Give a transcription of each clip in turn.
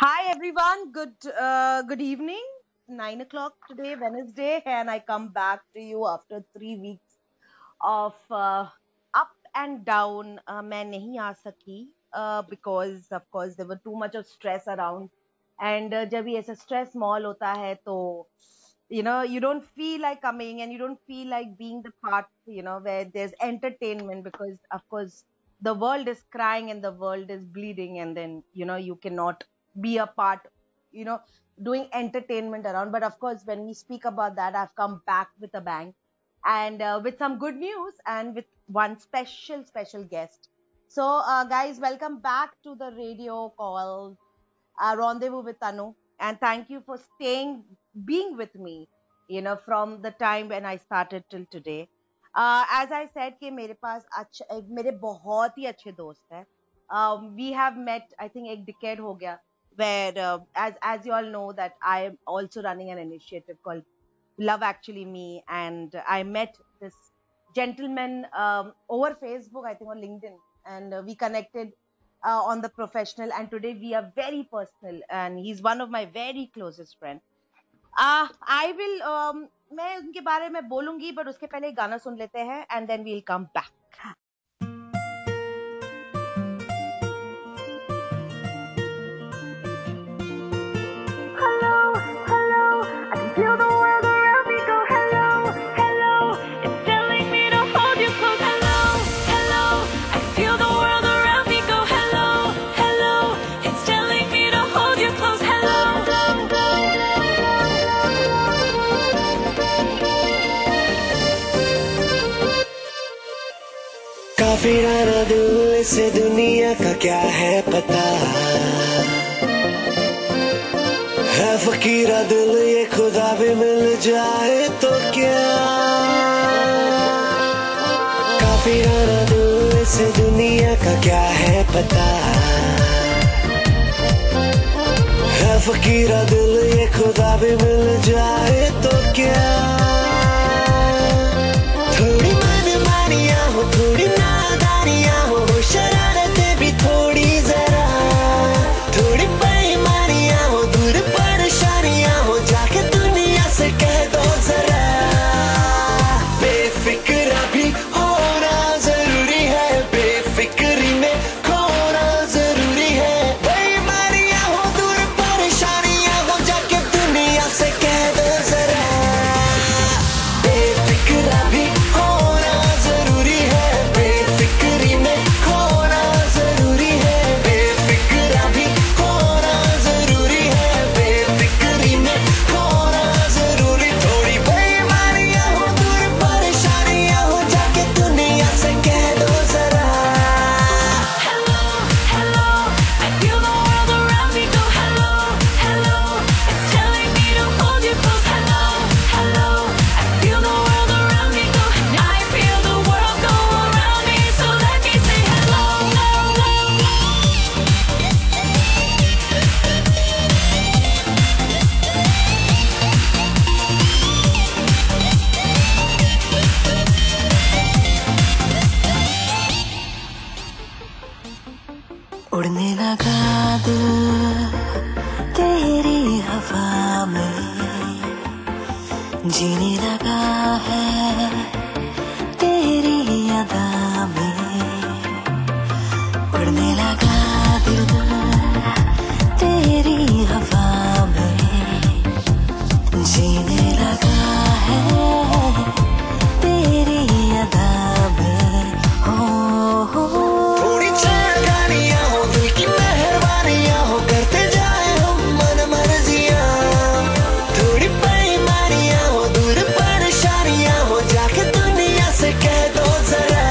Hi everyone. Good evening. 9 o'clock today, Wednesday, and I come back to you after 3 weeks of up and down. मैं नहीं आ सकी because of course there were too much of stress around, and जब ये ऐसा stress mall होता है तो you don't feel like coming and you don't feel like being the part where there's entertainment, because of course the world is crying and the world is bleeding, and then you cannot be a part you know doing entertainment around. But of course, when we speak about that, I've come back with a bang, and with some good news, and with one special guest. So guys, welcome back to the radio called Rendezvous with Tanu, and thank you for being with me from the time when I started till today. As I said कि मेरे पास मेरे बहुत ही अच्छे दोस्त हैं. We have met, I think, एक decade हो गया, where as you all know that I am also running an initiative called Love Actually Me, and I met this gentleman over Facebook, I think, on LinkedIn, and we connected on the professional, and today we are very personal, and he's one of my very closest friends. I will मैं उनके बारे में बोलूंगी, but उसके पहले एक गाना सुन लेते हैं, and then we'll come back. Hello, hello, I can feel the world around me go hello, hello. It's telling me to hold you close. Hello, hello, I can feel the world around me go hello, hello. It's telling me to hold you close. Hello. काफिराना दिल से दुनिया का क्या है पता है, फकीरा दिल ये खुदा भी मिल जाए तो क्या। काफिराना दिल से दुनिया का क्या है पता है, फकीरा दिल ये खुदा भी मिल जाए तो क्या। थोड़ी मनमानियाँ हो, थोड़ी नादानियाँ हो, शरारतें भी थोड़ी जरा, थोड़ी बेईमानियाँ हो, दूर परेशानियाँ हो, जाके दुनिया से कह दो जरा। बेफिक्रा भी होना जरूरी है, बेफिक्री में खोना जरूरी है। बेईमानियाँ हो, दूर परेशानियाँ हो, जाके दुनिया से कह दो जरा। बेफिक्रा भी होना जरूरी है, बेफिक्री में खोना जरूरी है। बेफिक्रा भी होना जरूरी है, बेफिक्री में खोना जरूरी। थोड़ी बेईमानियाँ हो, दूर परेशानियाँ हो, जाके दुनिया से कह दो जरा। Hello, hello, I feel the world around me go hello, hello. It's telling me to hold you close. Hello, hello, I feel the world around me go. I feel the world go around me, so let me say hello. उड़ने लगा दिल तेरी हवा में, जीने लगा है तेरी अदा में। उड़ने लगा दिल तेरी हवा में, जीने लगा है तेरी अदा में। हो थोड़ी छेड़खानियाँ हो, दिल की मेहरबानियाँ हो, करते जाए हम मन मर्जियाँ। थोड़ी बेईमानियाँ हो, दूर परेशानियाँ हो, जाके दुनिया से कह दो जरा।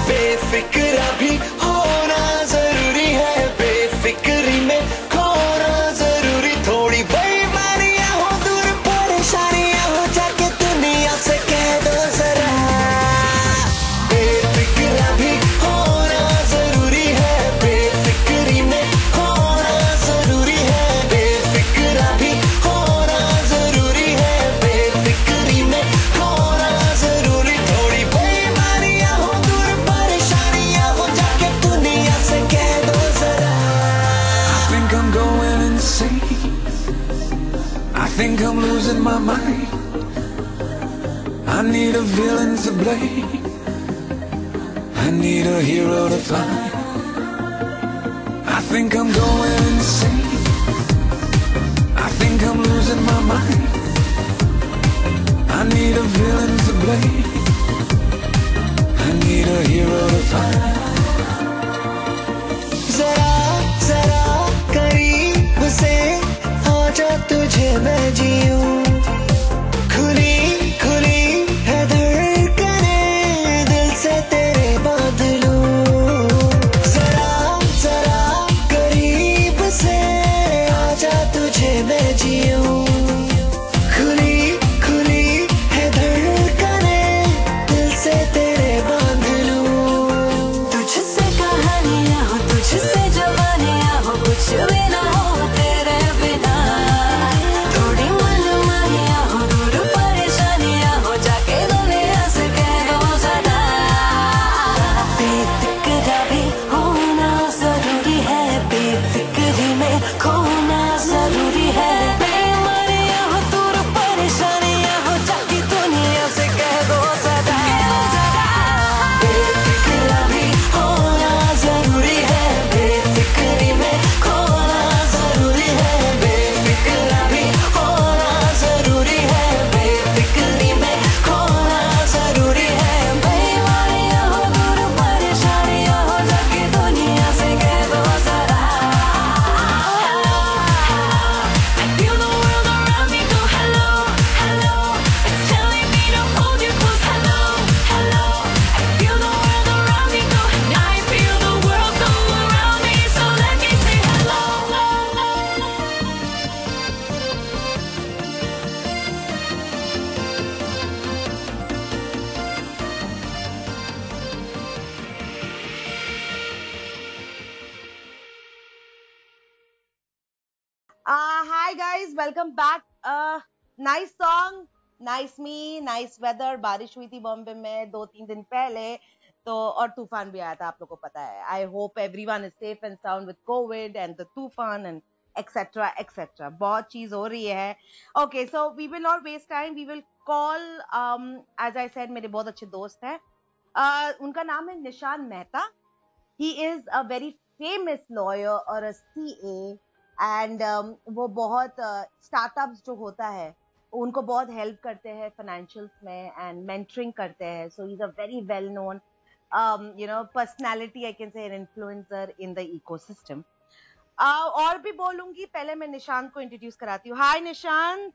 बेफिक्रा भी हो my mind. I need a villain to blame. I need a hero to find. I think I'm going insane. I think I'm losing my mind. I need a villain to blame. I need a hero to find. जरा जरा करीब से आजा तुझे मैं जीऊं खुली खुली है धड़कनें दिल से तेरे बांध लूं जरा जरा करीब से आजा तुझे मैं जीऊं खुली खुली है धड़कनें दिल से तेरे बांध लूं तुझसे कहानियां हो तुझसे जवानियां हो कुछ भी ना हो तेरे बिना थोड़ी मनमानियां हो दूर परेशानियां हो जाके दुनिया से कह दो सदा बेफिक्रा भी होना जरूरी है बेफिक्री में खोना जरूरी है बेमारियां हो दूर परेशानियां हो जाके दुनिया से कह दो सदा बेफिक्रा भी होना जरूरी है बेफिक्री में खोना जरूरी है बेफिक्रा भी होना जरूरी है बेफिक्री में खोना जरूरी है बेमारियां हो दूर परेशानियां हो जाके दुनिया से कह दो जरा I feel the world around me go hello, hello. It's telling me to hold you close. Hello, hello. I feel the world around me go. I feel the world go around me. So let me say hello. Hi guys, welcome back. Nice song, nice me, nice weather. बारिश हुई थी बॉम्बे में 2-3 दिन पहले तो और तूफान भी आया था आप लोगों को पता है. I hope everyone is safe and sound with COVID and the तूफान and etc etc. बहुत चीज हो रही है. Okay, so we will not waste time. We will call as I said मेरे बहुत अच्छे दोस्त हैं. उनका नाम है निशान Mehta. He is a very famous lawyer or a CA and वो बहुत स्टार्टअप्स जो होता है उनको बहुत हेल्प करते हैं फाइनेंशियल्स में एंड मेंटरिंग करते हैं so he is a very well known personality I can say an influencer in the ecosystem. और भी बोलूंगी पहले मैं निशांत को इंट्रोड्यूस कराती हूँ. Hi Nishant.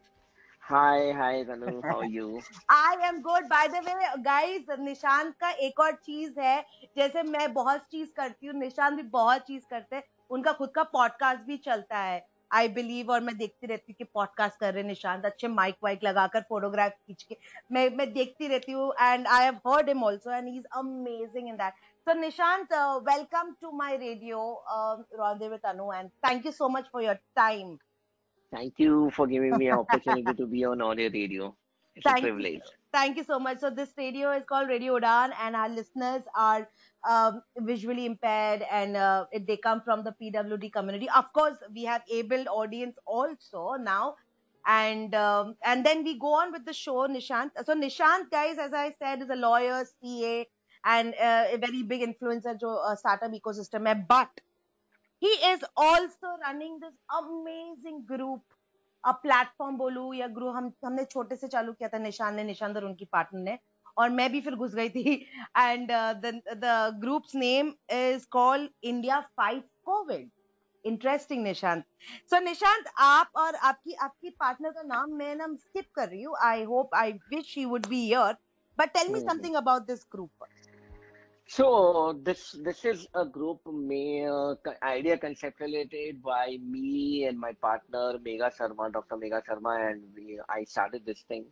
Hi, Ranu. How are you? I am good. By the way guys Nishant का एक और चीज है जैसे मैं बहुत चीज करती हूँ निशांत भी बहुत चीज करते हैं. उनका खुद का पॉडकास्ट भी चलता है आई बिलीव और मैं देखती रहती हूँ कि पॉडकास्ट कर रहे हैं निशांत अच्छे माइक वाइक लगाकर फोटोग्राफ खींच के मैं देखती रहती हूँ and I have heard him also and he is amazing in that. So Nishant, welcome to my radio, Rondé with Anu, and thank you so much for your time. Thank you for giving me an opportunity to be on audio radio. It's a Thank you. privilege. Thank you so much. So this radio is called Radio Udan, and our listeners are visually impaired, and they come from the PWD community. Of course, we have able audience also now, and then we go on with the show. Nishant. So Nishant, guys, as I said, is a lawyer, CA, and a very big influencer जो startup ecosystem है. But he is also running this amazing group. अब platform बोलूं या group हमने छोटे से चालू किया था निशांत और उनकी पार्टनर ने और मैं भी फिर घुस गई थी and the group's name is called India fight COVID. Interesting Nishant. So Nishant आप और आपकी पार्टनर का नाम मैं नाम स्किप कर रही हूँ. I hope I wish he would be here but tell me something about this group. So this is a group idea conceptuated by me and my partner Megha Sharma, Dr. Megha Sharma, and I started this thing.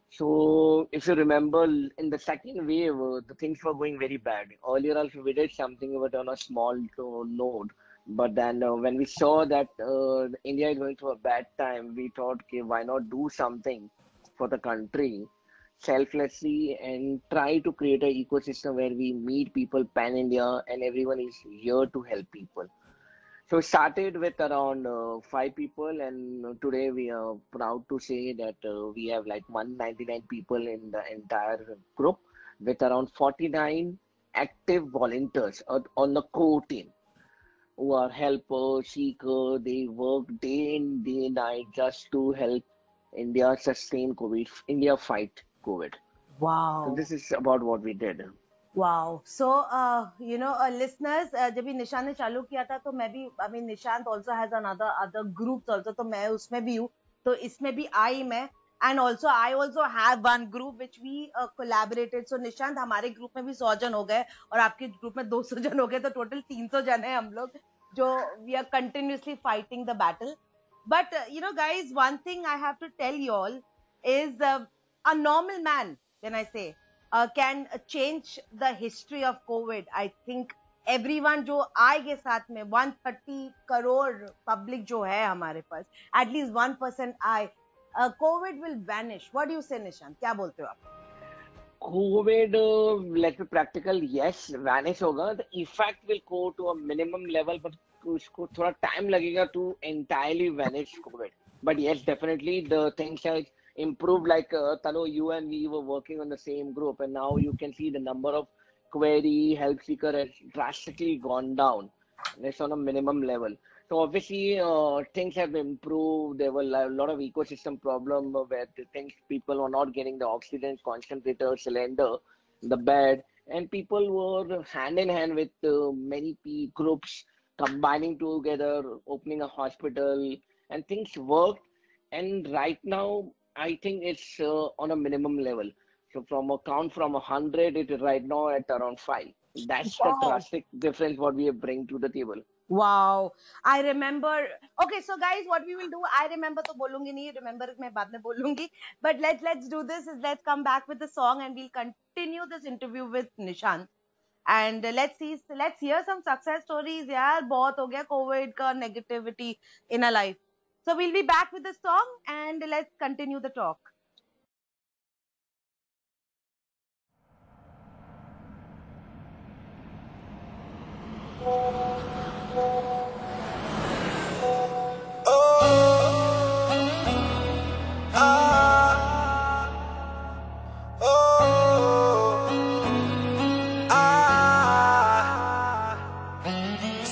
So if you remember, in the second wave, the things were going very bad. Earlier, also we did something but on a small node. But then when we saw that India is going through a bad time, we thought, okay, why not do something for the country selflessly and try to create an ecosystem where we meet people pan India and everyone is here to help people. So we started with around 5 people, and today we are proud to say that we have like 199 people in the entire group, with around 49 active volunteers on the core team, who are helpers, seekers. They work day in, day night just to help India sustain COVID, India fight COVID. So Wow. this is about what we did. Wow. So, listeners, जब भी निशांत ने चालू किया था तो मैं भी, I mean, Nishant also has other groups also, तो मैं उसमें भी हूँ, तो इसमें भी आई मैं, and also I also have one group which we collaborated. So Nishant, हमारे ग्रुप में भी 100 जन हो गए और आपके ग्रुप में 200 जन हो गए, तो टोटल 300 जन है हम लोग जो we are continuously fighting the battle. But guys, one thing I have to tell you all is a normal man, when I say, can change the history of COVID. I think everyone जो आएगे साथ में 130 crore public जो है हमारे पास, at least 1% आए, COVID will vanish. What do you say, Nishant? क्या बोलते हो आप? COVID, let's be practical, yes, vanish होगा. The effect will go to a minimum level, but उसको थोड़ा time लगेगा to entirely vanish COVID. But yes, definitely the things have improved. Like Tanu, you and me were working on the same group, and now you can see the number of query help seeker has drastically gone down. And it's on a minimum level. So obviously things have improved. There were a lot of ecosystem problem where the things people were not getting the oxygen concentrator, cylinder, the bed, and people were hand in hand with many groups combining together, opening a hospital, and things worked. And right now, I think it's on a minimum level. So from a count from 100, it is right now at around 5. That's the Wow. drastic difference what we bring to the table. Wow. I remember. Okay, so guys, what we will do, I remember तो बोलूंगी नहीं, remember मैं बाद में बोलूंगी. But let's do this. Is let's come back with the song and we'll continue this interview with Nishant. And let's hear some success stories. यार बहुत हो गया COVID का negativity in our life. So we'll be back with the song and let's continue the talk.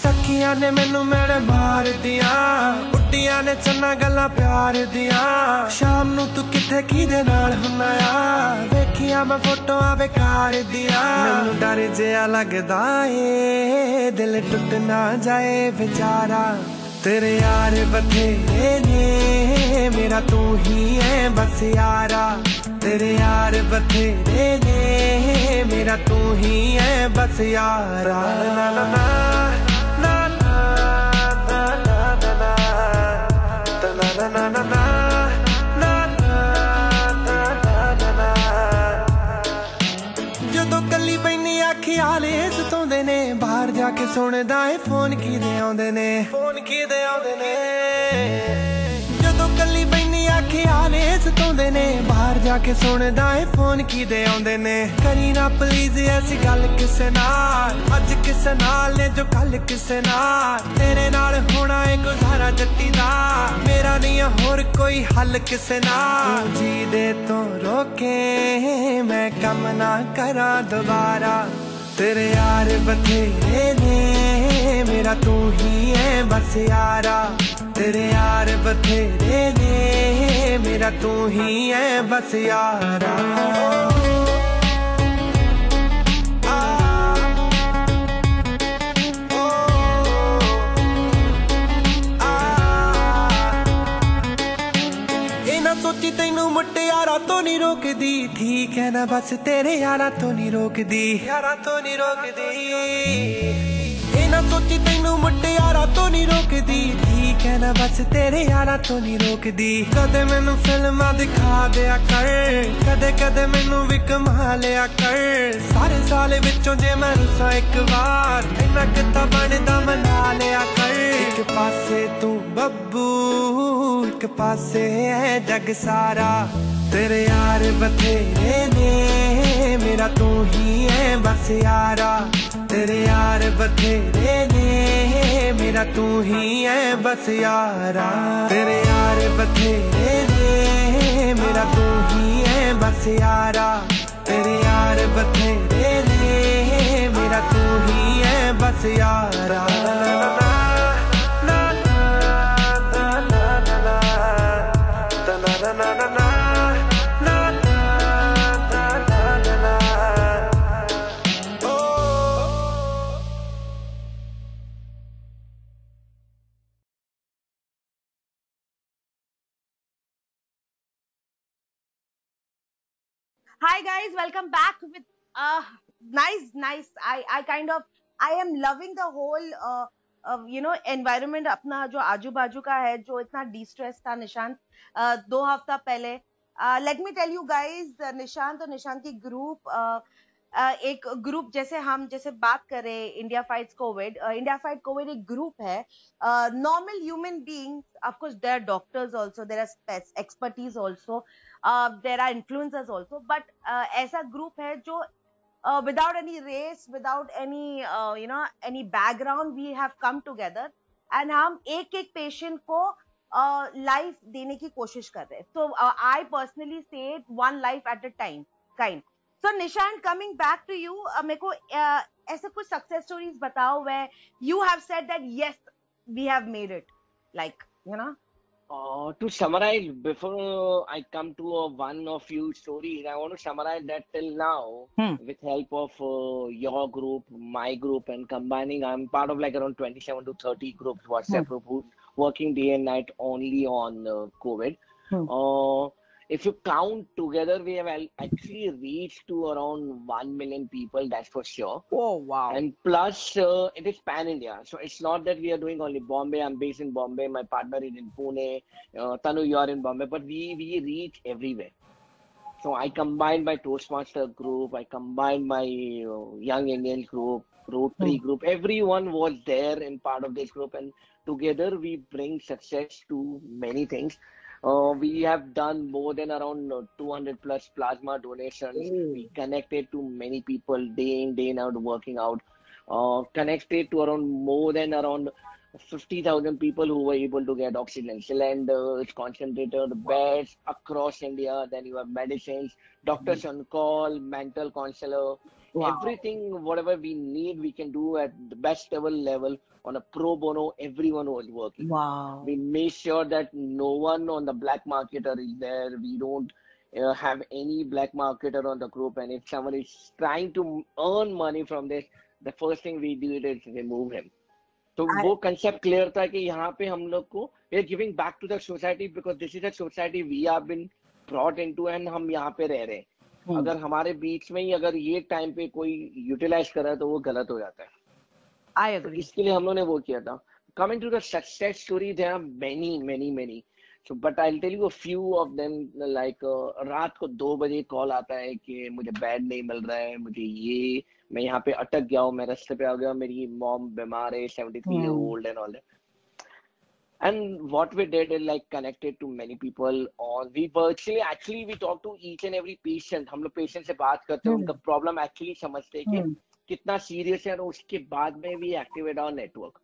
सखियां ने मैनू मेरे मार दिया, बुड्डियां ने चन्ना गल्लां प्यार दिया। शाम नू तू किथे किदे नाल हुन्ना आ, वेखिया मैं फोटोआं बेकार दिया। मैनू डर जिहा लगदा ए दिल टुट ना जाए बेचारा। तेरे यार बथेरे ने मेरा तू ही है बस यारा। तेरे यार बथेरे ने मेरा तू ही है बस यारा। ना ना ना ਜਦੋਂ ਕੱਲੀ ਬੈਨੀ ਖਿਆਲੇ ਸਤਾਉਂਦੇ ਨੇ, ਬਾਹਰ ਜਾ ਕੇ ਸੁਣਦਾ ਏ ਫੋਨ ਕਿਦੇ ਆਉਂਦੇ ਨੇ, ਫੋਨ ਕਿਦੇ ਆਉਂਦੇ ਨੇ। ਜਦੋਂ ਕੱਲੀ ਬੈਨੀ ਖਿਆਲੇ ਸਤਾਉਂਦੇ ਨੇ, ਬਾਹਰ ਜਾ ਕੇ ਸੁਣਦਾ ਏ ਫੋਨ ਕਿਦੇ ਆਉਂਦੇ ਨੇ। ਕਰੀ ਨਾ ਪਲੀਜ਼ ਐਸੀ ਗੱਲ ਕਿਸੇ ਨਾਲ, ਅੱਜ ਕਿਸੇ ਨਾਲ ਨੇ ਜੋ ਕੱਲ ਕਿਸੇ ਨਾਲ। ਤੇਰੇ ਨਾਲ ਹੋਣਾ ਏ ਗੁਜ਼ਾਰਾ ਜੱਟੀ ਦਾ, ਮੇਰਾ ਨਹੀਂ ਹੋਰ ਕੋਈ ਹੱਲ ਕਿਸੇ ਨਾਲ। ਜੀ ਦੇ ਤੋਂ ਰੋਕੇ ਮੈਂ ਕੰਮ ਨਾ ਕਰਾਂ ਦੁਬਾਰਾ। तेरे यार बथेरे ने मेरा तू ही है बस यारा। तेरे यार बथेरे ने मेरा तू ही है बस यारा। सोची तेनू मुटियारा तो नहीं रोकदी, ठीक है ना बस तेरे यारा तो नहीं रोकदी, यारा तो नहीं रोकदी। ना सोची तेनू मुटियारा तो नहीं रोकदी, ठीक है ना बस तेरे यारा तो नहीं रोकदी। कदे मैनू फिल्मां दिखा दिया कर, कदे कदे मैनू भी कमा लिया कर। सारे साल विचों जे मैं रुसा एक बार, इन्ना किता बनदा मना लिया कर। एक पासे तू बब्बू एक पासे है जग सारा। तेरे यार बथेरे ने मेरा तू ही है बस यारा। तेरे यार बथेरे ने मेरा तू ही है बस यारा, तेरे यार बथेरे ने, मेरा तू ही है बस यारा, तेरे यार बथेरे ने, मेरा तू ही है बस यारा। Hi guys, welcome back with nice. I kind of I am loving the whole environment अपना जो आजू बाजू का है जो इतना डिस्ट्रेस था निशांत 2 हफ्ता पहले। लेट मी टेल यू गाइज, निशांत और निशांत की ग्रुप एक ग्रुप जैसे बात करें India fights COVID, India fight COVID एक ग्रुप है। Normal human beings, of course there are doctors also, there are expertise also, there are influencers also, but ऐसा ग्रुप है जो without any race, without any any background, we have come together and हम एक एक patient को life देने की कोशिश कर रहे हैं। So I personally say it, one life at a time kind. So Nishant, coming back to you, मेरे को ऐसे कुछ success stories बताओ where you have said that yes, we have made it, like To summarize, before I come to one of few stories, I want to summarize that till now, with help of your group, my group, and combining, I'm part of like around 27 to 30 groups, WhatsApp group, who's working day and night only on COVID. If you count together, we have actually reached to around 1 million people, that's for sure. Oh, wow. And plus, it is pan-India. So it's not that we are doing only Bombay. I'm based in Bombay. My partner is in Pune. Tanu, you are in Bombay. But we reach everywhere. So I combined my Toastmaster group. I combined my Young Indians group, Rotary group. Everyone was there in part of this group. And together we bring success to many things. We have done more than around 200 plus plasma donations. We connected to many people day in, day out, working out. Connected to more than around 50,000 people who were able to get oxygen cylinders, concentrator, beds across India. Then you have medicines, doctors on call, mental counselor. Wow. Everything, whatever we need, we can do at the best level on a pro bono. Everyone was working. Wow. We made sure that no one on the black marketer is there. We don't have any black marketer on the group. And if someone is trying to earn money from this, the first thing we do is remove him. तो वो concept clear था कि यहाँ पे हम लोग को we are giving back to the society because this is a society we have been brought into and हम यहाँ पे रह रहे हैं। अगर हमारे बीच में ही अगर ये टाइम पे कोई यूटिलाइज कर रहा है तो वो गलत हो जाता है। I agree. इसके लिए हम लोगों ने वो किया था। Coming to the success story, there are many. So, but I'll tell you a few of them. Like रात को 2 बजे कॉल आता है कि मुझे बेड नहीं मिल रहा है, मुझे ये, मैं यहाँ पे अटक गया हूँ, मैं रास्ते पे आ गया, मेरी मॉम बीमार है, 73-year-old and all that. And what we did is like connected to many people on, we virtually actually we talk to each and every patient. हम लोग पेशेंट से बात करते हैं, उनका प्रॉब्लम एक्चुअली समझते हैं कि कितना सीरियस है और उसके बाद में भी एक्टिवेट आवर नेटवर्क।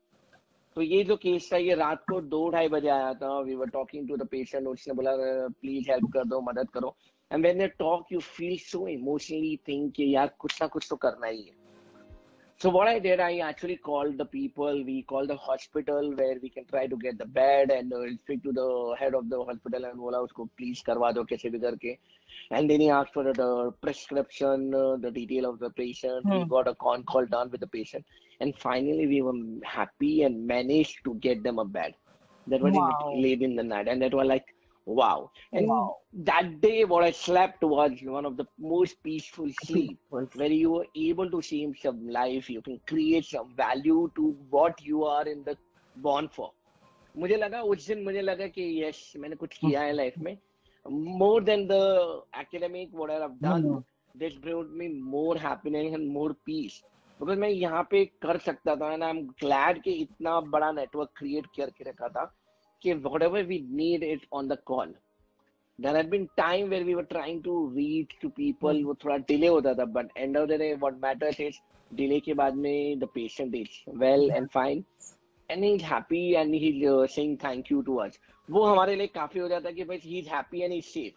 तो ये जो केस था ये रात को 2-2:30 बजे आया था। We were talking to the patient, उसने बोला प्लीज हेल्प कर दो, मदद करो। And when they talk you feel so emotionally think कि यार कुछ ना कुछ तो करना ही है। So what I did, I actually called the people. We called the hospital where we can try to get the bed and speak to the head of the hospital and बोला उसको please करवा दो कैसे भी करके। And then he asked for the prescription, the detail of the patient. We got a con call done with the patient, and finally we were happy and managed to get them a bed. That was late in the night, and that was like wow. And that day, what I slept was one of the most peaceful sleep, where you were able to see some life. You can create some value to what you are in the born for. मुझे लगा उस दिन मुझे लगा कि yes मैंने कुछ किया है लाइफ में, more than the academic what I have done. This brought me more happiness and more peace. because मैं यहाँ पे कर सकता था and I'm glad कि इतना बड़ा नेटवर्क क्रिएट करके रखा था कि whatever we need it on the call. There had been time where we were trying to reach to people, वो थोड़ा delay होता था, but end of the day what matters is delay के बाद में the patient is well and fine. and he's happy and he's saying thank you to us. वो हमारे लिए काफी हो जाता है कि भाई he's happy and he's safe.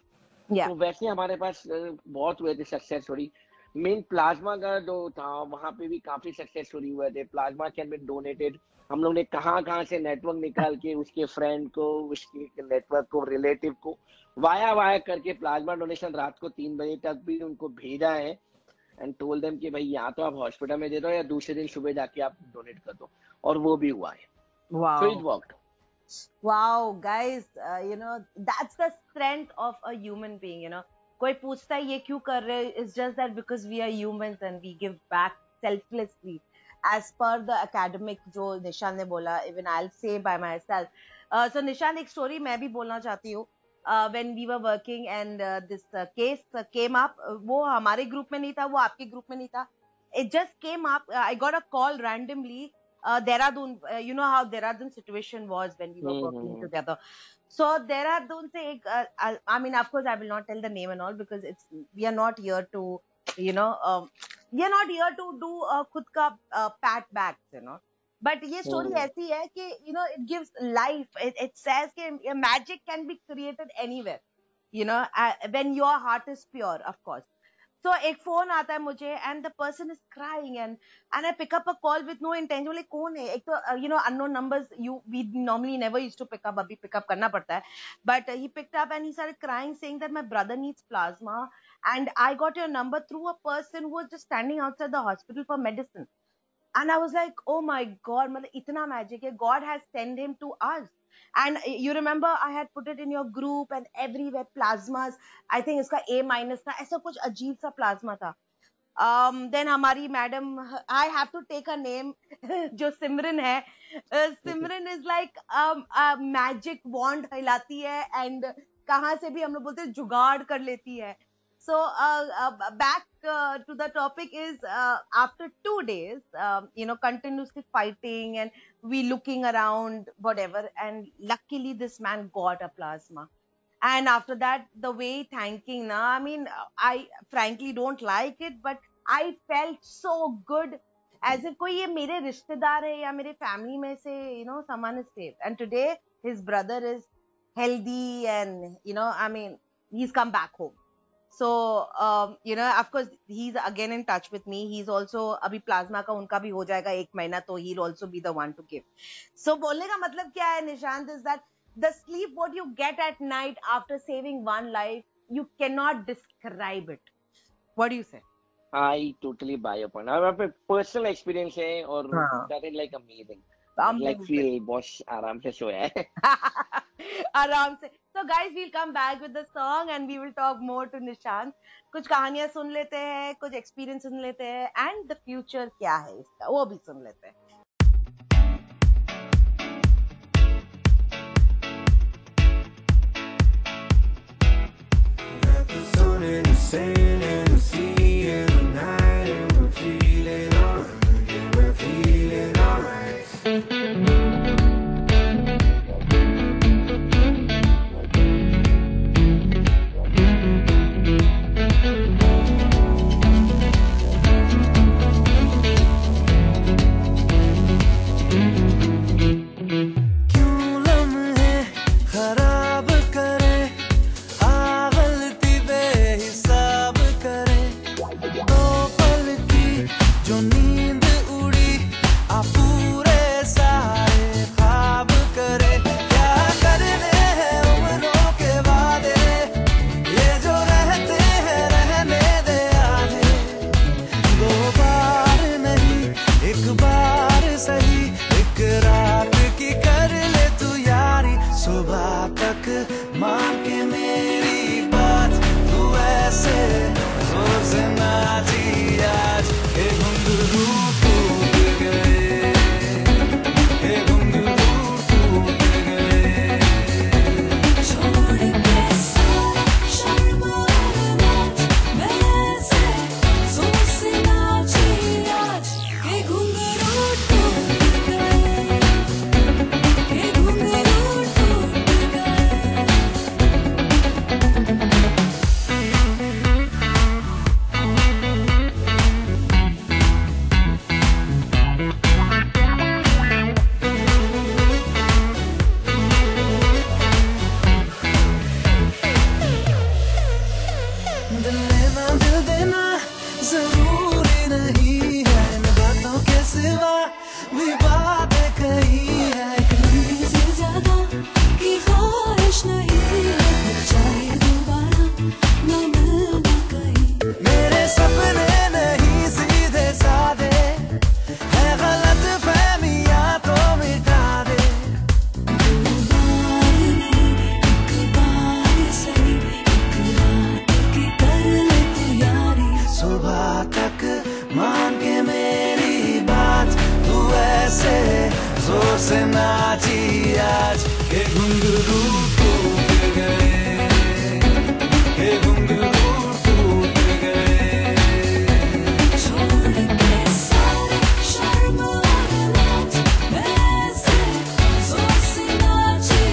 Yeah. तो वैसे हमारे पास बहुत हुए थे सक्सेस स्टोरी. मेन प्लाज्मा का जो था वहां पे भी काफी सक्सेस स्टोरी हुए थे. Plasma can be donated. हम लोग ने कहाँ से नेटवर्क निकाल के उसके फ्रेंड को, उसके नेटवर्क को, रिलेटिव को वाया करके प्लाज्मा डोनेशन रात को 3 बजे तक भी उनको भेजा है. एंड टोल्ड देम कि भाई या तो आप हॉस्पिटल में दे दो या दूसरे दिन सुबह जाके आप डोनेट कर दो. और वो भी हुआ है. Wow. So it worked. Wow, guys, that's the strength of a human being, कोई पूछता है ये क्यों कर रहे हैं, it's just that because we are humans and we give back selflessly as per the academic जो निशान ने बोला. Even I'll say by myself. So निशान, एक story मैं भी बोलना चाहती हूँ. When we were working and this case came up, वो हमारे ग्रुप में नहीं था, वो आपके ग्रुप में नहीं था. It just came up. I got a call randomly. Dehradun, you know how Dehradun situation was when we were working together. So Dehradun से एक, I mean, of course, I will not tell the name and all because we are not here to, we are not here to do खुद का pat backs, But ये story ऐसी है कि, it gives life. It says कि magic can be created anywhere, when your heart is pure, of course. So एक phone आता है मुझे and the person is crying and I pick up a call with no intention. बोले कौन है? एक तो unknown numbers we normally never used to pick up. अभी pick up करना पड़ता है. But he picked up and he started crying, saying that my brother needs plasma and I got your number through a person who was just standing outside the hospital for medicine. And I was like, oh my God, मतलब इतना magic है. God has sent him to us. And you remember I had put it in your group and everywhere plasmas. I think इसका A- था, ऐसा कुछ अजीब सा plasma था. Then हमारी madam, I have to take her name, जो सिमरन है. सिमरन is like a magic wand हिलाती है and कहाँ से भी हम लोग बोलते हैं जुगाड़ कर लेती है. So back to the topic is after 2 days, continuously fighting and we looking around whatever, and luckily this man got a plasma. And after that, the way thanking, I mean, I frankly don't like it, but I felt so good as if कोई ये मेरे रिश्तेदार है या मेरे family में से, someone is saved. And today his brother is healthy and, I mean, he's come back home. So, of course, he's again in touch with me. He's also, अभी plasma का उनका भी हो जाएगा 1 महीना, तो he'll also be the one to give. So, बोलने का मतलब क्या है, Nishant, is that the sleep what you get at night after saving one life, you cannot describe it. What do you say? I totally buy your point. I have a personal experience है और that is like amazing. Like feel boss आराम से सोया है. आराम से. So guys, we'll come back with the song and we will talk more to Nishant. कुछ कहानियां सुन लेते हैं, कुछ experience सुन लेते हैं and the future क्या है इसका, वो भी सुन लेते हैं. Got the sun and the sand and the sea and the night and we're feeling alright. Yeah, we're feeling alright. क्यों लम्हे खराब करे, आ गलती बेहिसाब करे, 2 पल की जो नींद उड़ी, आ पूरे सारे ख्वाब करे. क्या करने हैं उम्रों के वादे, ये जो रहते हैं रहने दे आधे. 2 बार नहीं, 1 बार सही, एक रात की कर ले तू यारी. सुबह तक मान के मेरी बात, तू ऐसे सोच ना जी आज. हे घुंघरू टूट गए, हे घुंघरू टूट गए. छोड़ के सारा शर्म और लाज, वैसे सोचना चाहिए आज के घुंघरू सिवा भी बातें कही है, कहीं से ज्यादा की ख्वाहिश नहीं है, चाहे दोबारा न मिलना कहीं। मेरे सपने नहीं सीधे साधे, है गलत फहमियां तो मिटा दे। दो बार नहीं, एक बार सही, एक रात की कर ले तू यारी। सुबह तक मान के मेरी बात, तू ऐसे जोर से नाची आज के घुंघरू टूट गए, के घुंघरू टूट गए। छोड़ के सारे शर्म और लाज, वैसे जोर से नाची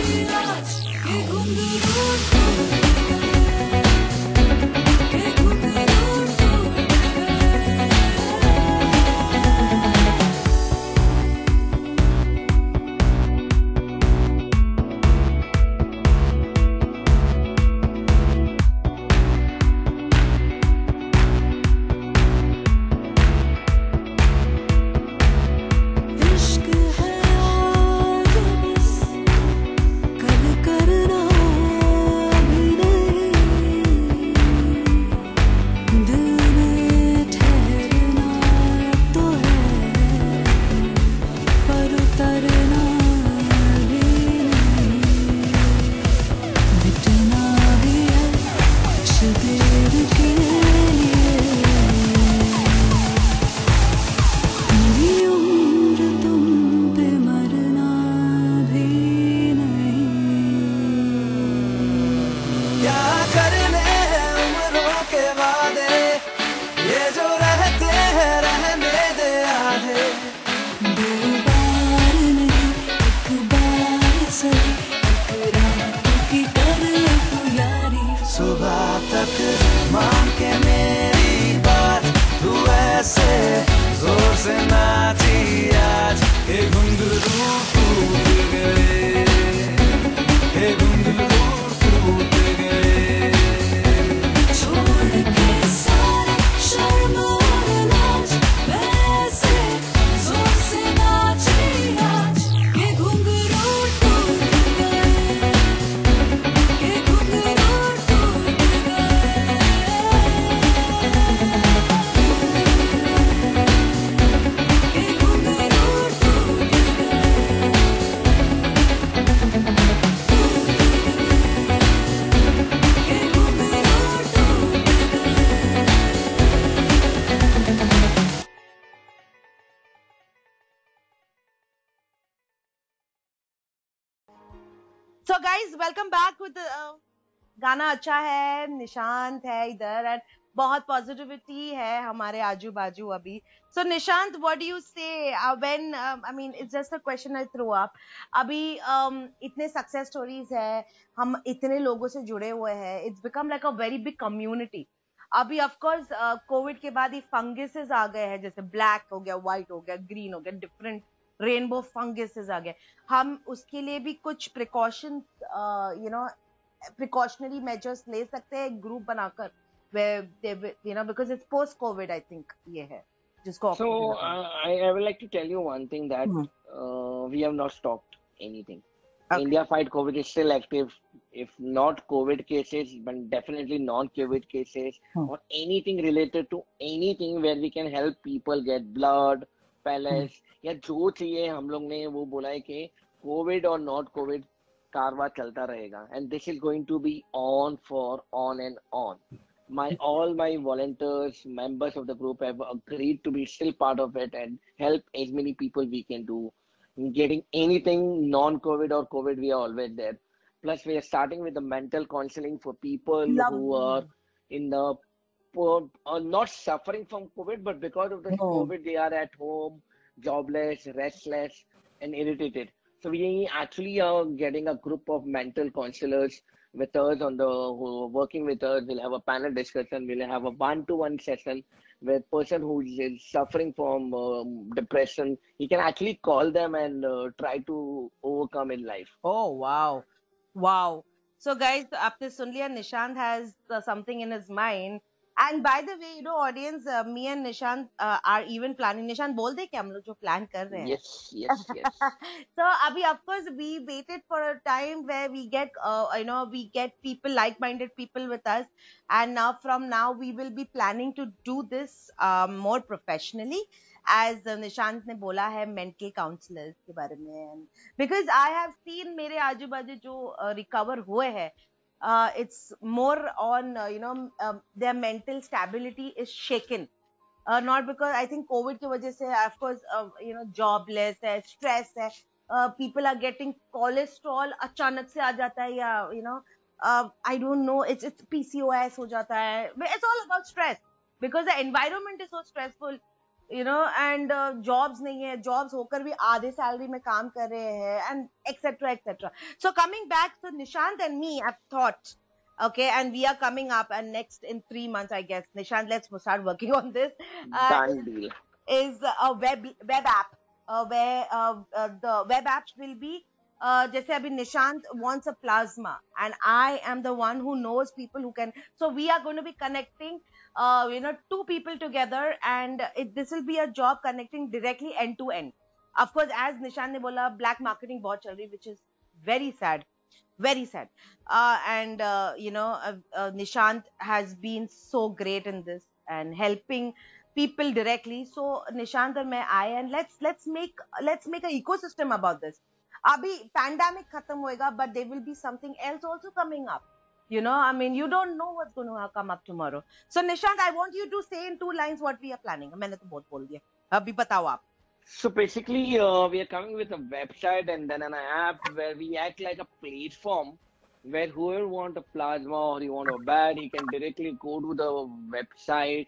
आज के घुंघरू टूट गए, के घुंघरू टूट गए। इश्क है आज बस, कल करना भी नहीं, दिल में ठहरना तो है, पर उतरना भी नहीं, मिटना भी है कुछ देर के लिए। मेरी उम्र तुम पे मरना भी नहीं। क्या करने हैं उम्रों के वादे, ये जो रहते हैं रहने दे आधे। दो बार नहीं, एक बार सही, एक रात की कर ले तू यारी। सुबह तक मान के मेरी बात, तू ऐसे जोर से नाची आज के घुंघरू टूट गए, के घुंघरू टूट गए। छोड़ के सारे शर्म और लाज, वैसे जोर से नाची आज के घुंघरू टूट गए, के घुंघरू टूट गए। के घुंघरू टूट So guys, welcome back with गाना अच्छा है, निशांत है इधर एंड बहुत पॉजिटिविटी है हमारे आजू बाजू अभी. So Nishant, what do you say when I mean it's just a question I throw up. अभी इतने सक्सेस स्टोरीज है, हम इतने लोगों से जुड़े हुए हैं, it's become like a very big community. अभी ऑफ कोर्स कोविड के बाद ये फंगसेस आ गए हैं, जैसे ब्लैक हो गया, व्हाइट हो गया, ग्रीन हो गया, डिफरेंट रेनबो फंगसेस आ गए. हम उसके लिए भी कुछ प्रिकॉशंस प्रिकॉशनरी मेजर्स ले सकते हैं ग्रुप बनाकर, where they because it's post covid I think ये है जिसको So oxygen लगा. I would like to tell you one thing that we have not stopped anything. Okay. India Fight COVID is still active. If not COVID cases, but definitely non-COVID cases or anything related to anything where we can help people get blood, pellets या जो चाहिए हम लोग ने वो बोला है कि COVID और not COVID कारवा चलता रहेगा. And this is going to be on for on and on. All my volunteers, members of the group have agreed to be still part of it and help as many people we can do. Getting anything non-COVID or COVID, we are always there. Plus, we are starting with the mental counseling for people who are in the are not suffering from COVID, but because of the COVID, they are at home, jobless, restless, and irritated. So we actually are getting a group of mental counselors with us who are working with us. We'll have a panel discussion. We'll have a one-to-one session with person who is suffering from depression. He can actually call them and try to overcome in life. Oh wow. So guys, आपने सुन लिया, Nishant has something in his mind And by the way, audience, me and Nishant are even planning. Nishant, बोल दे कि हम लोग जो plan कर रहे हैं. Yes, yes, yes. So abhi, of course, we waited for a time where we get we get people, like-minded people with us, and now from now we will be planning to do this more professionally, as Nishant ने बोला है mental counselors के बारे में. And because I have seen मेरे आजू बाजू जो recover हुए हैं, it's more on their mental stability is shaken. Not because I think COVID की वजह से, of course, jobless है, stress है, people are getting cholesterol अचानक से आ जाता है, या I don't know, it's PCOS हो जाता है. It's all about stress because the environment is so stressful, and jobs नहीं है, jobs होकर भी आधे salary में काम कर रहे हैं, and etc etc. So coming back to Nishant and me, I've thought, okay, and we are coming up, and next in 3 months, I guess, Nishant, let's start working on this. Done deal. Is a web app, where the web apps will be, जैसे अभी Nishant wants a plasma, and I am the one who knows people who can. So we are going to be connecting, two people together, and this will be a job connecting directly end to end. Of course, as Nishant ने बोला, black marketing बहुत चल रही, which is very sad. Very sad. And Nishant has been so great in this and helping people directly. So Nishant and I, and let's make an ecosystem about this. Abhi pandemic khatam hoega, but there will be something else also coming up. I mean, you don't know what's going to come up tomorrow. So Nishant, I want you to say in 2 lines what we are planning. मैंने तो बहुत बोल दिया. अभी बताओ आप. So basically, we are coming with a website and then an app where we act like a platform where whoever want a plasma or you want a bed, he can directly go to the website,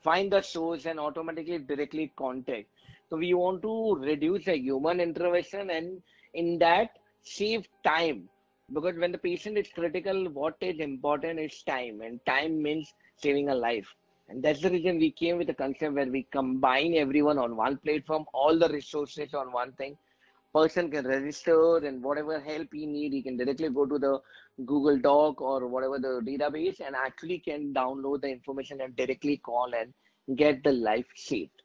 find the source, and automatically directly contact. So we want to reduce the human intervention and in that save time, because when the patient is critical, what is important is time, and time means saving a life. And that's the reason we came with a concept where we combine everyone on one platform, all the resources on one thing. Person can register, and whatever help he need, he can directly go to the Google Doc or whatever the database and actually can download the information and directly call and get the life saved.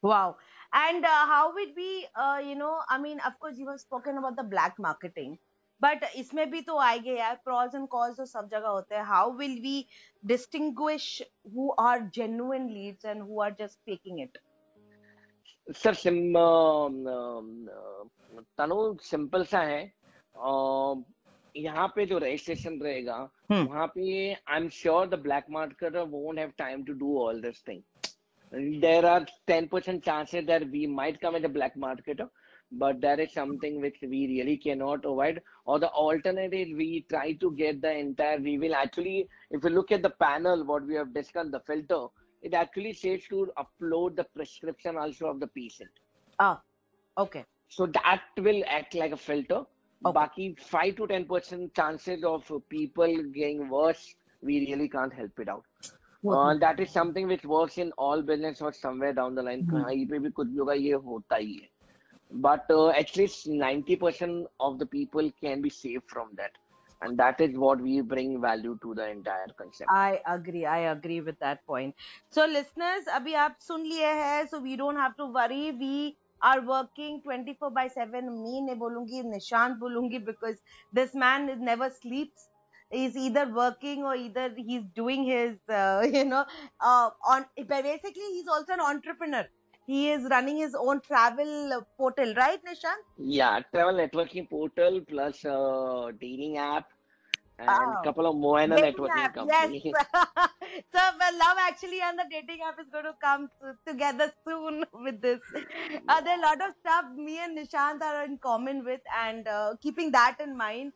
Wow. And how would we, I mean, of course, you have spoken about the black marketing, but इसमें भी तो आएंगे यार, pros and cons तो सब जगह होते हैं. How will we distinguish who are genuine leads and who are just faking it? Sir Tanu simple सा है. यहाँ पे जो रजिस्ट्रेशन रहेगा वहाँ पे I am sure the black marketer won't have time to do all this thing. There are 10% chances that we might come as a black marketer, but that is something which we really cannot avoid. Or the alternative, we try to get the entire, we will actually, if you look at the panel, what we have discussed, the filter, it actually says to upload the prescription also of the patient. Ah, okay. So that will act like a filter. Okay. Baki 5 to 10% chances of people getting worse, we really can't help it out. That is something which works in all business or somewhere down the line. कहीं पे भी कुछ भी होगा, ये होता ही है. But at least 90% of the people can be saved from that. And that is what we bring value to the entire concept. I agree with that point. So listeners, अभी आप सुन लिए हैं, so we don't have to worry. We are working 24/7. Me नहीं बोलूंगी, निशांत बोलूंगी, because this man never sleeps. He's either working or either he's doing his, basically he's also an entrepreneur. He is running his own travel portal, right, Nishant? Yeah, travel networking portal plus dating app and couple of more and a Dating networking app, company. yes. So Love Actually and the dating app is going to come together soon with this. There are a lot of stuff me and Nishant are in common with, and keeping that in mind,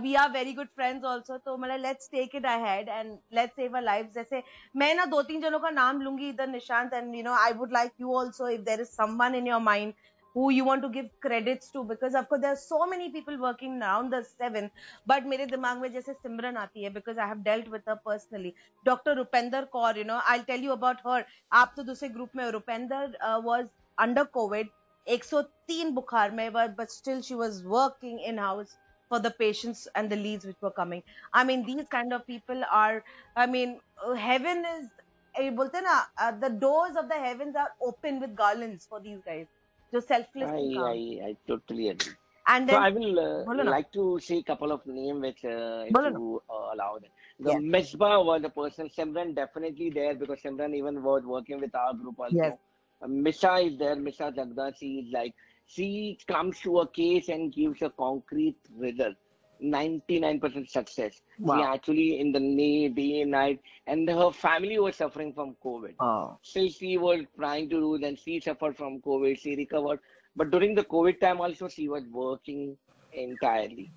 we are very good friends also. तो मतलब let's take it ahead and let's save our lives. जैसे मैं ना 2-3 जनों का नाम लूंगी इधर, Nishant, and I would like you also, if there is someone in your mind who you want to give credits to, because of course there are so many people working around the 7, but मेरे दिमाग में जैसे सिमरन आती है, because I have dealt with her personally. Dr. Rupender Kaur, I'll tell you about her. आप तो दूसरे group में हो. Rupender was under COVID, 103 बुखार में, but still she was working in house. for the patients and the leads which were coming. I mean, these kind of people are, I mean, heaven is, बोलते हैं ना, the doors of the heavens are open with garlands for these guys, जो selflessly काम. I totally agree. And So then, I will बोलो ना. like to say a couple of names which if बोलो ना. you allow them. The Yes. Misbah was a person. Simran definitely there because Simran even was working with our group also. Yes. Misha is there. Misha Jagda. She comes to a case and gives a concrete result. 99% success. Wow. She actually in the day and night, and her family was suffering from COVID. Oh. Still, she was trying to do. Then she suffered from COVID. She recovered, but during the COVID time also, she was working entirely.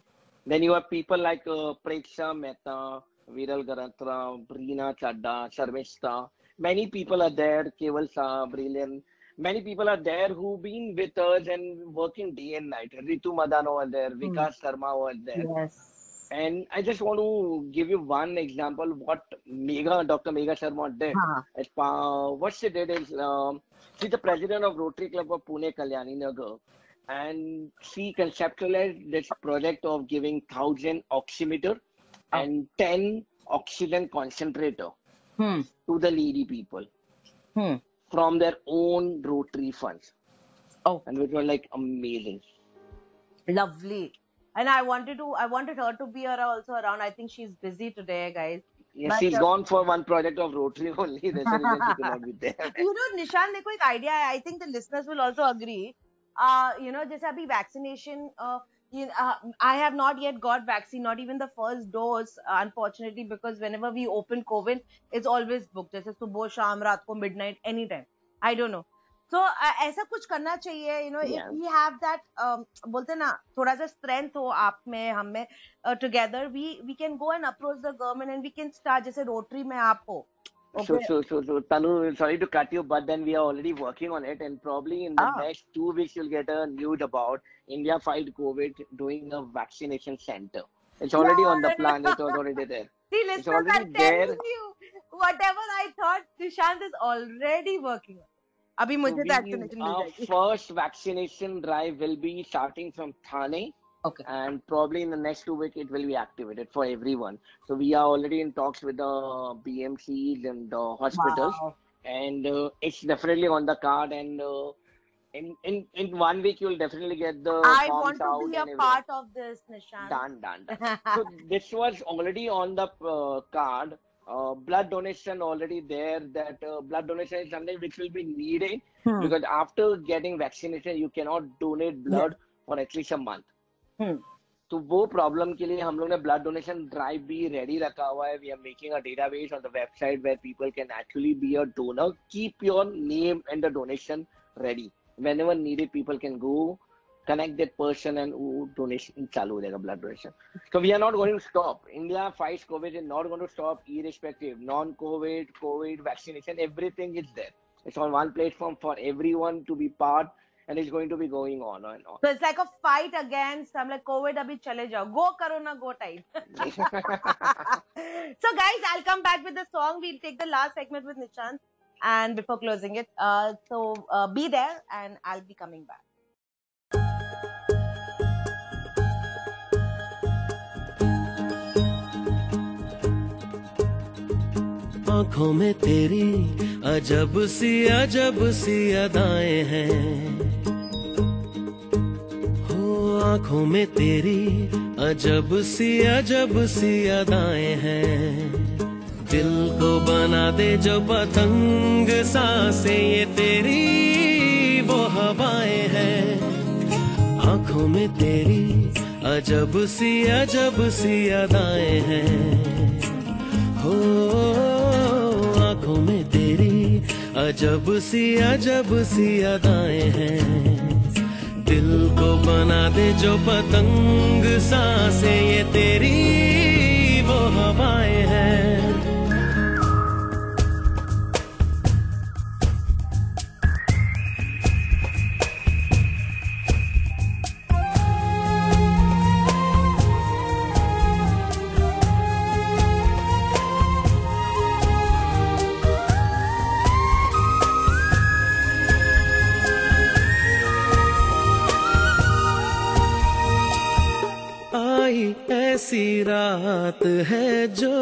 Then you have people like Preksha Mehta, Viral Garatra, Brina Chadda, Sarveshta. Many people are there. Keval Shah, brilliant. Many people are there who've been with us and working day and night. Ritu Madan was there. Vikas Sharma was there. Yes. And I just want to give you one example what Dr. Megha Sharma did. What she did is, she's the president of Rotary Club of Pune Kalyani Nagar, and she conceptualized this project of giving 1,000 oximeter and 10 oxygen concentrator to the needy people from their own Rotary funds. Oh. And which was like amazing. Lovely. And I wanted her to be also around. I think she's busy today, guys. Yes, But, she's gone for one project of Rotary only. That's the reason she could not be there. You know, Nishan, देखो एक idea है. I think the listeners will also agree. You know, जैसे अभी vaccination, I have not yet got vaccine, not even the first dose, unfortunately, because whenever we open COVID, it's always booked. जैसे सुबह, शाम, रात को, midnight, anytime. I don't know. So ऐसा कुछ करना चाहिए, you know, Yeah. if we have that, बोलते हैं ना, थोड़ा सा strength हो आप में, हम में, together, we can go and approach the government and we can start, जैसे Rotary में आप हो. So, Okay. Tanu, sorry to cut you, but then we are already working on it, and probably in the Ah. next 2 weeks you'll get a news about India fight COVID doing a vaccination center. It's already on the plan. It's already there. See, It's listeners, I'm already telling there. you, whatever I thought, Nishant is already working on. अभी So मुझे तो vaccination mill our जाएगी. first vaccination drive will be starting from Thane. Okay. And probably in the next 2 weeks it will be activated for everyone. So we are already in talks with the BMCs and the hospitals, Wow. and it's definitely on the card. And in 1 week you'll definitely get the I forms want to out be and a everything. part of this, Nishant. Done. So this was already on the card. Blood donation already there. That blood donation is something which will be needed because after getting vaccination you cannot donate blood for at least a month. तो वो problem के लिए हम लोग ने blood donation drive भी ready रखा हुआ है. We are making a database on the website where people can actually be a donor. Keep your name and the donation ready. Whenever needed people can go connect that person and donation चालू हो जाएगा blood donation. So we are not going to stop. India fights COVID is not going to stop irrespective. Non-COVID, COVID, vaccination, everything is there. It's on one platform for everyone to be part, and it's going to be going on and on. So it's like a fight against, I'm like, COVID abhi chale jao. Go Corona, go type. So guys, I'll come back with the song. We'll take the last segment with Nishant. And before closing it, be there and I'll be coming back. आंखों में तेरी अजब सी अदाएं हैं. हो आंखों में तेरी अजब सी अदाएं हैं. दिल को बना दे जो पतंग सांसें ये तेरी वो हवाएं हैं. आंखों में तेरी अजब सी अदाएं हैं. हो आंखों में तेरी अजब सी अदाएं हैं. दिल को बना दे जो पतंग सांसें ये तेरी वो हवाएं हैं. ऐसी रात है जो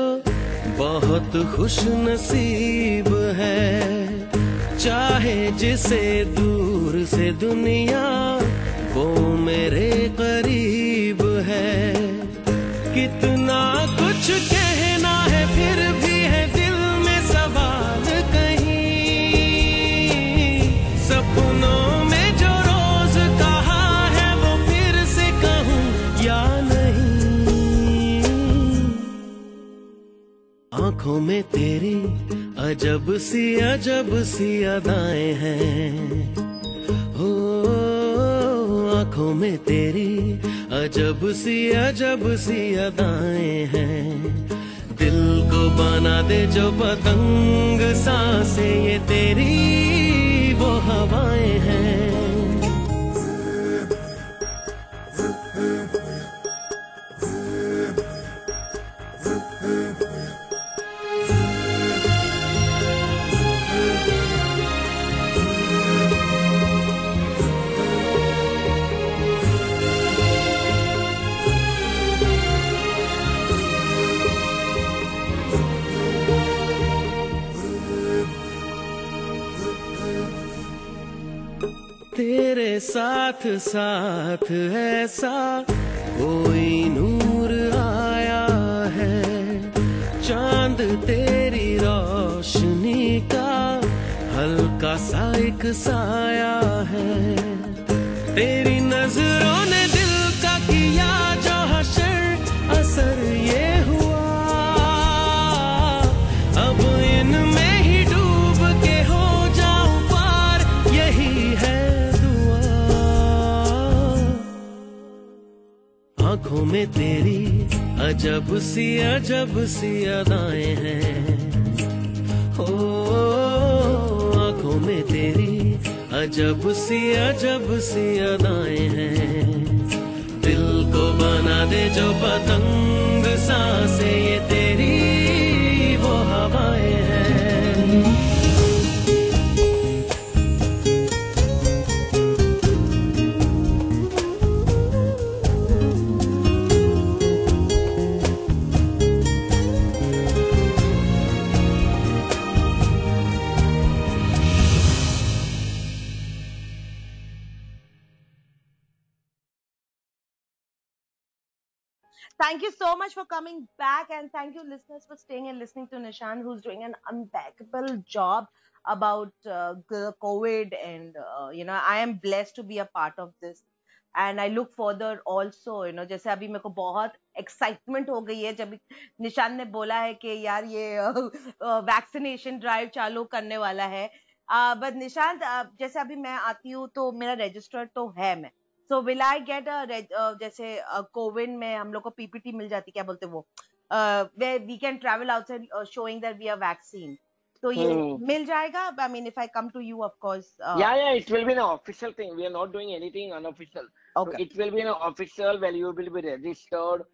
बहुत खुश नसीब है, चाहे जिसे दूर से दुनिया वो मेरे करीब है। कितना कुछ कहना है फिर भी है दिल में सवाल कहीं, सपनों में जो रोज कहा है वो फिर से कहूँ या नहीं। आंखों में तेरी अजब सी अदाएं हैं, हो आंखों में तेरी अजब सी अदाएं हैं। दिल को बना दे जो पतंग सांसें ये तेरी वो हवाएं हैं। तेरे साथ साथ ऐसा कोई नूर आया है, चांद तेरी रोशनी का हल्का सा एक साया है। तेरी नजरों ने दिल का किया जो हशर असर ये हुआ, अब इनमें ही डूब के हो जाऊं पार यही है दुआ। आंखों में तेरी अजब सी अदाएं हैं, हो आंखों में तेरी अजब सी अदाएं हैं। दिल को बना दे जो पतंग सांसें ये तेरी वो हवाएं हैं। Thank you so much for coming back, and thank you, listeners, for staying and listening to Nishan, who's doing an impeccable job about the COVID. And I am blessed to be a part of this, and I look further also. जैसे अभी मेरे को बहुत excitement हो गई है जब निशान ने बोला है कि यार ये वैक्सीनेशन ड्राइव चालू करने वाला है। बट निशांत, जैसे अभी मैं आती हूँ तो मेरा रजिस्टर्ड तो है मैं, सो विल आई गेट जैसे कोविड में हम लोग को पीपीटी मिल जाती, क्या बोलते वो, we can travel outside showing that we are vaccine, तो ये मिल जाएगा? I mean if I come to you, of course. Yeah, it will be an official thing. We are not doing anything unofficial. So Okay. it will be an official where you will be registered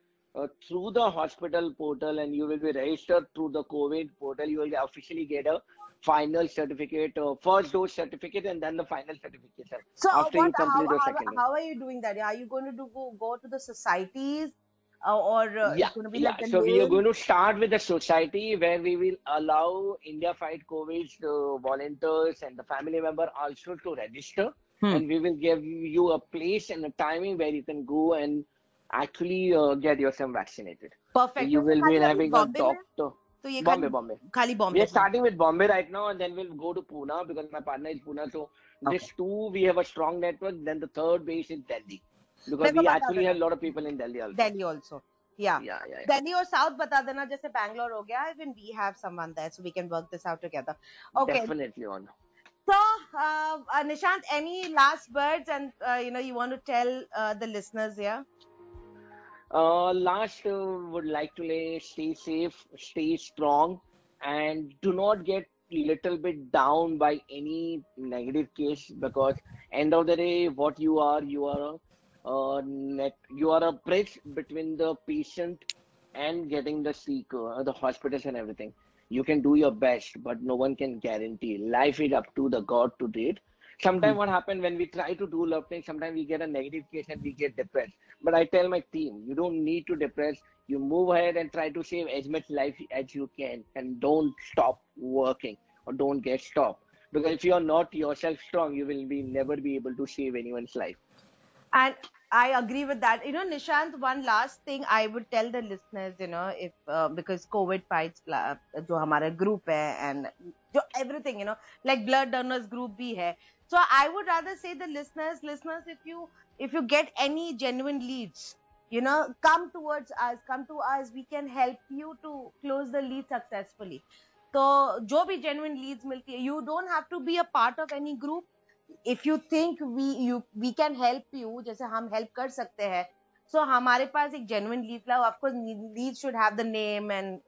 through the hospital portal, and you will be registered through the COVID portal. You will officially get a final certificate, first dose certificate, and then the final certification So after you complete the second dose. how are you doing that? Are you going to go to the societies, or Yeah, it's going to be yeah. like a So we are lane? going to start with the society where we will allow India Fight COVID volunteers and the family member also to register, and we will give you a place and a timing where you can go and actually get yourself vaccinated. So Perfect. you तो ये will be खाली अभी having a Bombay में? doctor. तो ये Bombay, Bombay. खाली We Bombay are में? starting with Bombay right now, and then we'll go to Pune because my partner is Pune. So this two, we have a strong network. Then the third base is Delhi because मेरे को we बता actually देना। have a lot of people in Delhi also. Delhi also. Yeah. Yeah. Delhi और South बता देना, जैसे Bangalore हो गया, even we have someone there, so we can work this out together. Okay. Definitely on. So, Nishant, any last words, and you want to tell the listeners here? Last, would like to stay safe, stay strong, and do not get little bit down by any negative case, because end of the day, what you are you are a bridge between the patient and getting the sick, the hospitals and everything. You can do your best, but no one can guarantee. Life is up to the God to do it. Sometimes what happens when we try to do love things, sometimes we get a negative case and we get depressed. But I tell my team, you don't need to depress. You move ahead and try to save as much life as you can, and don't stop working or don't get stopped. Because if you are not yourself strong, you will be never be able to save anyone's life. And I agree with that. Nishant, one last thing I would tell the listeners, if because COVID fights, जो हमारा group है, and everything, like blood donors group भी है. So I would rather say the listeners, if you get any genuine leads, come towards us, come to us. We can help you to close the lead successfully. So जो भी genuine leads मिलती है, you don't have to be a part of any group. If you think we can help you, जैसे हम help कर सकते हैं, so हमारे पास एक genuine lead लाओ. Of course, lead should have the name and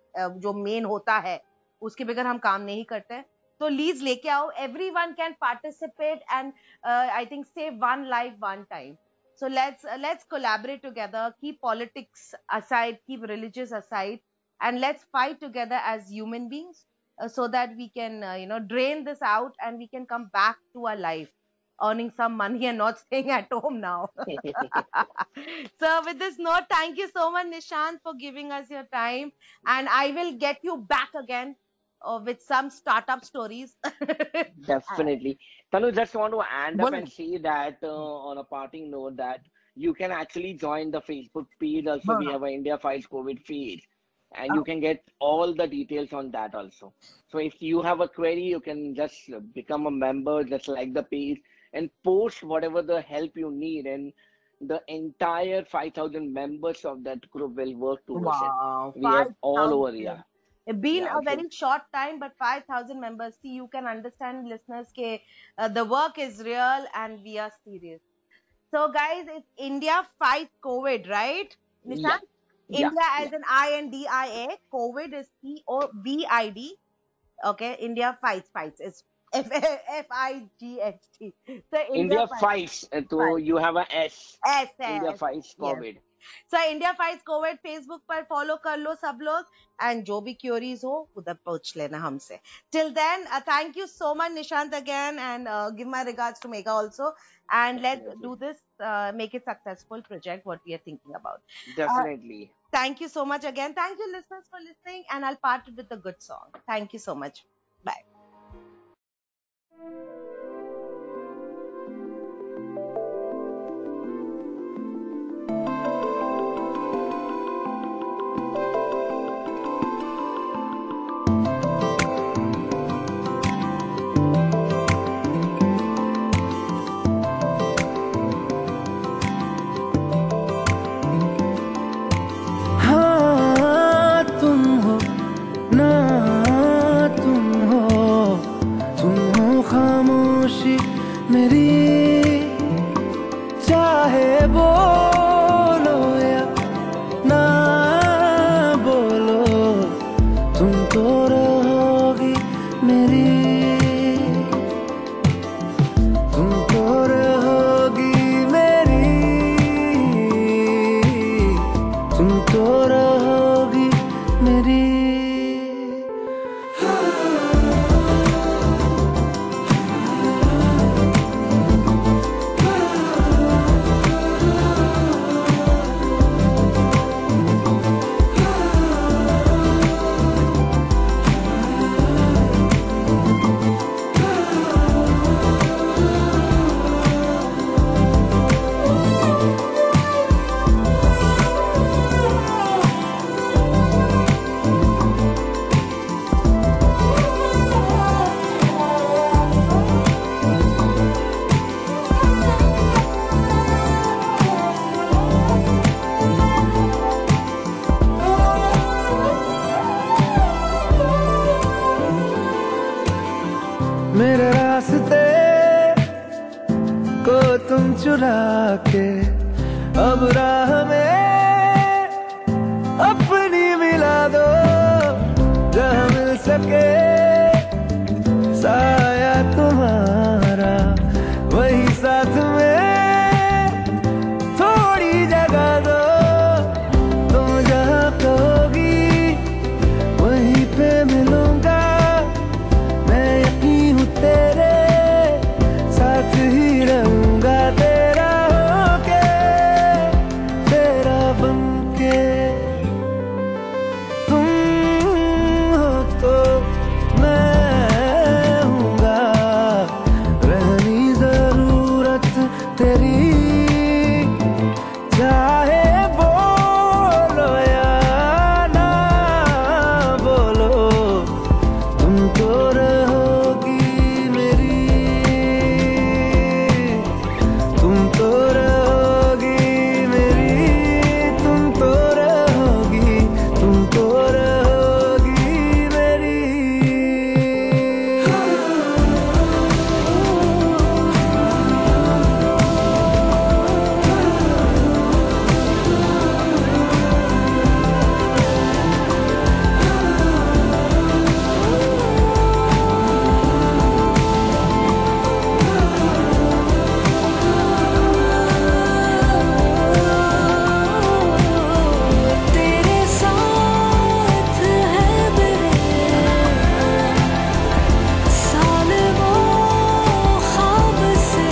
जो main होता है, उसके बगैर हम काम नहीं करते हैं. तो leads लेके आओ. Everyone can participate and I think save one life one time. So let's collaborate together. Keep politics aside, keep religious aside, and let's fight together as human beings. So that we can, drain this out and we can come back to our life, earning some money and not staying at home now. So with this note, thank you so much, Nishant, for giving us your time. And I will get you back again with some startup stories. Definitely. Tanu, just want to end up Boleh. and say that on a parting note that you can actually join the Facebook page. Also, we have a India Files COVID page, and you can get all the details on that also. So if you have a query, you can just become a member, just like the page, and post whatever the help you need, and the entire 5,000 members of that group will work towards Wow, it. We have all over 5,000. here. It's been Yeah, a very short time, but 5,000 members. See, you can understand, listeners, ke the work is real and we are serious. So, guys, it's India Fight COVID, right? Yeah, Nishant? yeah, India yeah. as an INDIA, COVID is COVID. Okay, India fights. It's FIGHT. So India fights. fights, so Fights. you have a S. SS. India fights Yes. COVID. So India Fights COVID Facebook पर follow कर लो सब लोग, and जो भी queries हो उधर पूछ लेना हमसे. Till then, thank you so much, Nishant, again, and give my regards to Megha also. And let's Definitely. do this, make it successful project what we are thinking about. Definitely. Thank you so much again. Thank you, listeners, for listening, and I'll part it with a good song. Thank you so much. Bye. हाँ तुम हो ना तुम हो खामोशी मेरी चाहे बोलो या ना बोलो तुम तो रहोगी मेरी तुम तो रहोगी मेरी तुम तो रहोगी मेरी मेरे रास्ते को तुम चुरा के अब राह में अपनी मिला दो जहाँ मिल सके साया तुम्हारा वही साथ में थोड़ी जगह दो तुम जहाँ कहोगी वहीं पे मिलूंगा मैं यहीं हूँ तेरे साथ तेरी, चाहे बोलो या ना बोलो, तुम तो रहोगी मेरी, तुम तो रहोगी मेरी, तुम तो रहोगी, तुम तो रहोगी मेरी। तेरे साथ है मेरे साल वो ख्वाब से,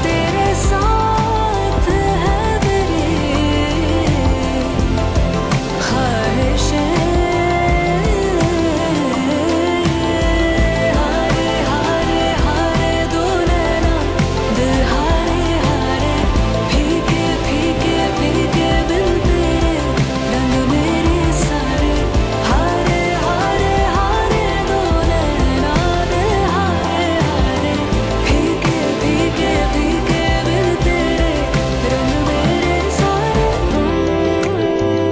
तेरे साथ है मेरी ख्वाहिशें, हारे हारे हारे दो नैना दिल हारे हारे, फीके फीके फीके बिन तेरे रंग मेरे सारे, हारे हारे हारे दो नैना दिल हारे हारे, फीके फीके फीके बिन तेरे रंग मेरे सारे।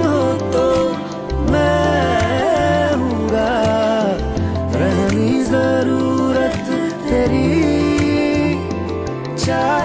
हो तो मैं हूँगा, रहनी जरूरत तेरी, चाहे